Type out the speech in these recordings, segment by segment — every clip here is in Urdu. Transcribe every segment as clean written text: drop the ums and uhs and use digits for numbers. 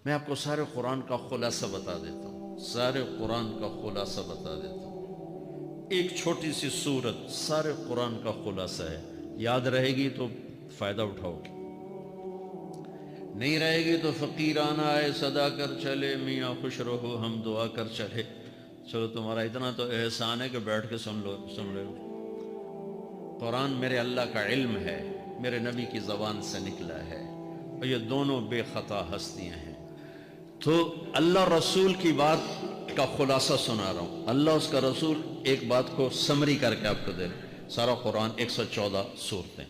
میں آپ کو سارے قرآن کا خلاصہ بتا دیتا ہوں، سارے قرآن کا خلاصہ بتا دیتا ہوں۔ ایک چھوٹی سی سورت سارے قرآن کا خلاصہ ہے، یاد رہے گی تو فائدہ اٹھاؤ گی، نہیں رہے گی تو فقیرانہ آئے صدا کر چلے، میاں خوش رہو ہم دعا کر چلے۔ چلو تمہارا اتنا تو احسان ہے کہ بیٹھ کے سن رہے ہو۔ قرآن میرے اللہ کا علم ہے، میرے نبی کی زبان سے نکلا ہے، اور یہ دونوں بے خطا ہستیاں ہیں۔ تو اللہ رسول کی بات کا خلاصہ سنا رہا ہوں، اللہ اس کا رسول ایک بات کو سمری کر کے آپ کو دے رہے ہیں۔ سارا قرآن 114 سورتیں،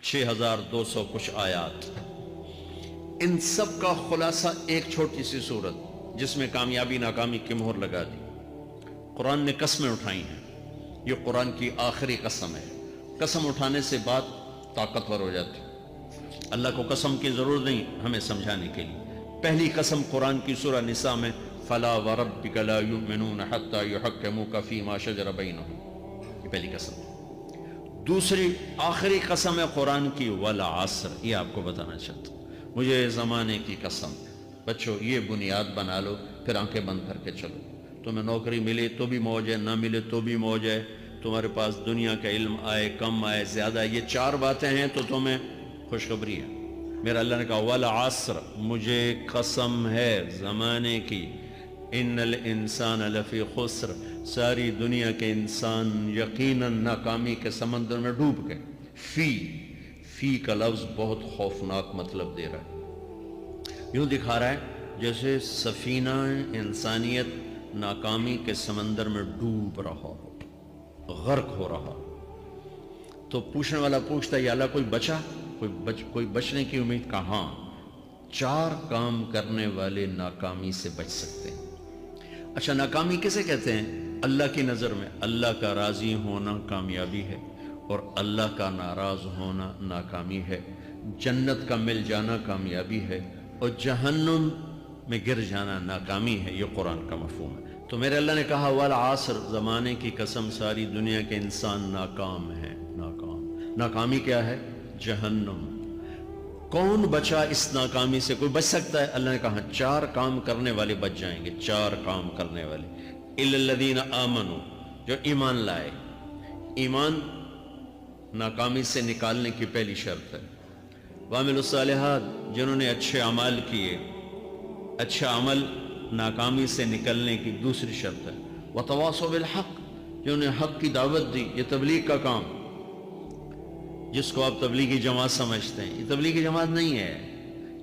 6200 کچھ آیات، ان سب کا خلاصہ ایک چھوٹی سی سورت جس میں کامیابی ناکامی کی مہر لگا دی۔ قرآن نے قسمیں اٹھائی ہیں، یہ قرآن کی آخری قسم ہے۔ قسم اٹھانے سے بات طاقتور ہو جاتی، اللہ کو قسم کی ضرورت نہیں ہمیں سمجھانے کے لیے۔ پہلی قسم قرآن کی سورہ نساء میں فَلَا وَرَبِّكَ لَا يُؤْمِنُونَ حَتَّى يُحَكِّمُوكَ فِي مَا شَجَرَ بَيْنَهُمْ، یہ پہلی قسم۔ دوسری آخری قسم ہے قرآن کی وَالْعَصْرِ، یہ آپ کو بتانا چاہتا ہوں، مجھے زمانے کی قسم۔ بچوں یہ بنیاد بنا لو، پھر آنکھیں بند کر کے چلو۔ تمہیں نوکری ملے تو بھی موج ہے، نہ ملے تو بھی موج ہے، تمہارے پاس دنیا کا علم آئے کم آئے زیادہ، یہ چار باتیں ہیں تو تمہیں خوشخبری ہے۔ میرا اللہ نے کہا والعصر، مجھے قسم ہے زمانے کی، ان الانسان لفی خسر، ساری دنیا کے انسان یقیناً ناکامی کے سمندر میں ڈوب گئے۔ فی کا لفظ بہت خوفناک مطلب دے رہا ہے، یوں دکھا رہا ہے جیسے سفینہ انسانیت ناکامی کے سمندر میں ڈوب رہا ہو، غرق ہو رہا۔ تو پوچھنے والا پوچھتا ہے یا اللہ کوئی بچا، کوئی بچنے کی امید؟ کہاں؟ چار کام کرنے والے ناکامی سے بچ سکتے ہیں۔ اچھا ناکامی کسے کہتے ہیں؟ اللہ کی نظر میں اللہ کا راضی ہونا کامیابی ہے، اور اللہ کا ناراض ہونا ناکامی ہے۔ جنت کا مل جانا کامیابی ہے، اور جہنم میں گر جانا ناکامی ہے۔ یہ قرآن کا مفہوم ہے۔ تو میرے اللہ نے کہا والعصر، زمانے کی قسم ساری دنیا کے انسان ناکام ہیں، ناکام۔ ناکامی کیا ہے؟ جہنم۔ کون بچا اس ناکامی سے؟ کوئی بچ سکتا ہے؟ اللہ نے کہا چار کام کرنے والے بچ جائیں گے، چار کام کرنے والے۔ اِلَّا الَّذِينَ آمَنُوا، جو ایمان لائے۔ ایمان ناکامی سے نکالنے کی پہلی شرط ہے۔ وَعَمِلُوا الصَّالِحَاتِ، جنہوں نے اچھے اعمال کیے۔ اچھا عمل ناکامی سے نکلنے کی دوسری شرط ہے۔ وَتَوَاصَوْا بِالْحَقِّ، جنہوں نے حق کی دعوت دی۔ یہ تبلیغ کا کام، جس کو آپ تبلیغی جماعت سمجھتے ہیں، یہ تبلیغی جماعت نہیں ہے،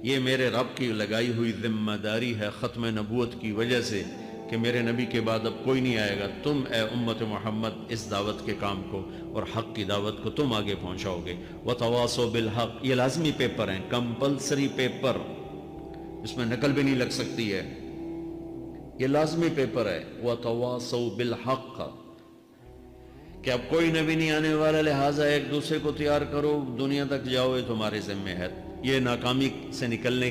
یہ میرے رب کی لگائی ہوئی ذمہ داری ہے ختم نبوت کی وجہ سے، کہ میرے نبی کے بعد اب کوئی نہیں آئے گا، تم اے امت محمد اس دعوت کے کام کو اور حق کی دعوت کو تم آگے پہنچاؤ گے۔ وَتَوَاصَوْا بِالْحَقِّ، یہ لازمی پیپر ہیں، کمپلسری پیپر، اس میں نقل بھی نہیں لگ سکتی ہے، یہ لازمی پیپر ہے۔ وَتَوَاصَوْا بِالْحَقِّ، کہ اب کوئی نبی نہیں آنے والا، لہٰذا ایک دوسرے کو تیار کرو، دنیا تک جاؤ، یہ تمہارے ذمہ ہے۔ یہ ناکامی سے نکلنے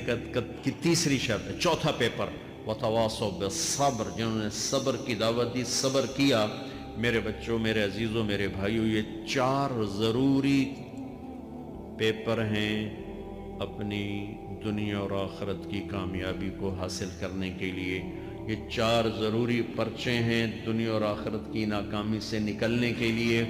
کی تیسری شرط ہے۔ چوتھا پیپر وَتَوَاصَوْا بِالصَّبْرِ، جنہوں نے صبر کی دعوت دی، صبر کیا۔ میرے بچوں، میرے عزیزوں، میرے بھائیوں، یہ چار ضروری پیپر ہیں اپنی دنیا اور آخرت کی کامیابی کو حاصل کرنے کے لیے۔ یہ چار ضروری پرچے ہیں دنیا اور آخرت کی ناکامی سے نکلنے کے لیے۔